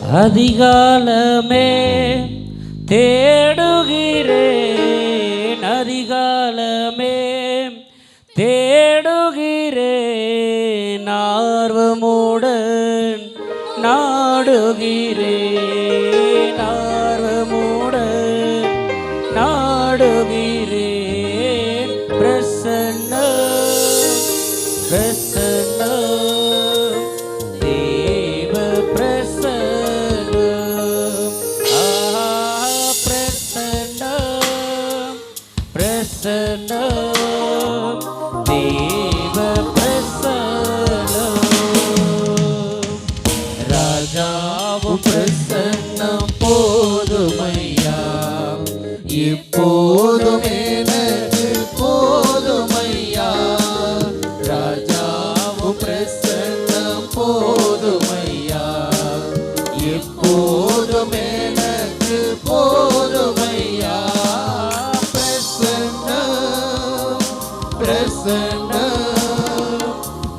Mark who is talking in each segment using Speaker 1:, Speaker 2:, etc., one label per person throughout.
Speaker 1: அதிகாலமே தேடுகிறேன், அதிகாலமே தேடுகிறேன், ஆர்வமுடன் நாடுகிறேன், ஆர்வமுடன் நாடுகிறேன். பிரசன்னம் பிரசன்னம் தேவ பிரசன்னம், பிரசன்னம் பிரசன்னம் தேவ பிரசன்னம். ராஜாவும் பிரசன்னம் போதுமையா, இப்போதும் எனக்கு போதுமையா. ராஜாவும் பிரசன்னம் போதுமையா, எப்போதும் எனக்கு போதுமையா. பிரசன்னம் பிரசன்னம்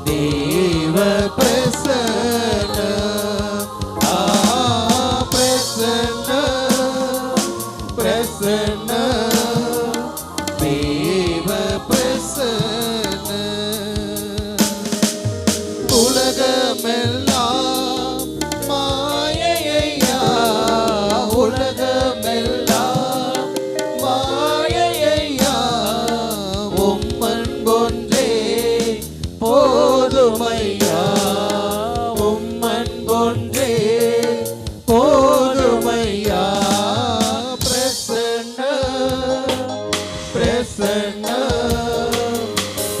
Speaker 1: தேவ பிரசன்னம், பிரசன்னம் பிரசன்னம் தேவ பிரசன்னம். உலகமெல்லாம் மாயையா, உலகமெல்லாம் மாயையா, உம்மன் ஒன்றே போதுமையா, உம்மன் ஒன்றே போதுமையா. பிரசன்னம் பிரசன்னம்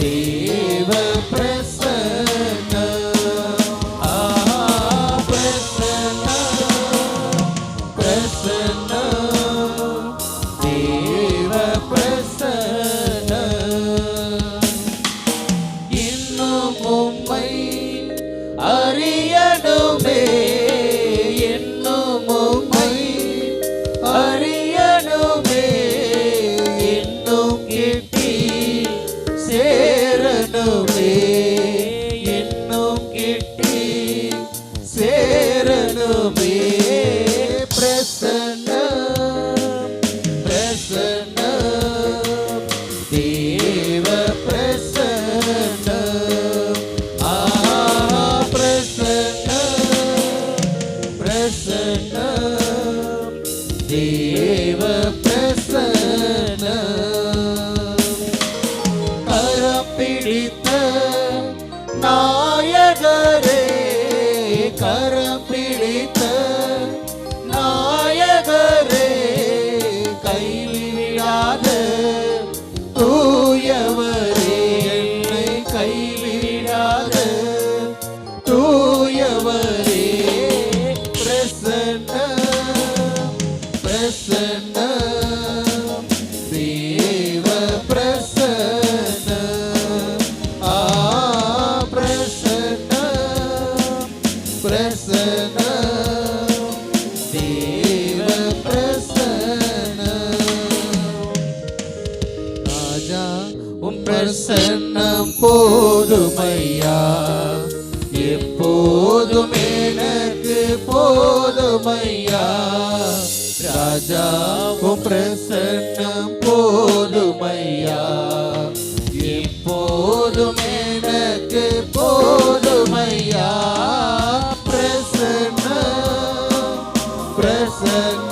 Speaker 1: தேவ பிரசன்னம், பிரசன்னம் பிரசன்னம் தேவ பிரசன்னம். இன்னும் உம்மை அறியணுமே, இன்னும் உம்மை அறியணுமே, இன்னும் கிட்டி சேரணுமே, இன்னும் கிட்டி சேரணுமே. பிரசன்னம் பிரசன்னம் தேவ பிரசன்னம், பிரசன்னம் பிரசன்னம் தேவ பிரசன்னம். கரம் பிடித்த நாயகரே, கரம் பிடித்த நாயகரே, கைவிடாத தூயவரே, என்னை கைவிடாத தூயவரே. பிரசன்னம் பிரசன்னம் தேவ பிரசன்னம், பிரசன்னம் பிரசன்னம் தேவ பிரசன்னம். ராஜா உம் பிரசன்னம் போதுமையா, எப்போதும் எனக்கு போதுமையா. ராஜா உம் பிரசன்னம் போதுமையா, எப்போதும் எனக்கு போதுமையா. பிரசன்னம் பிரசன்னம்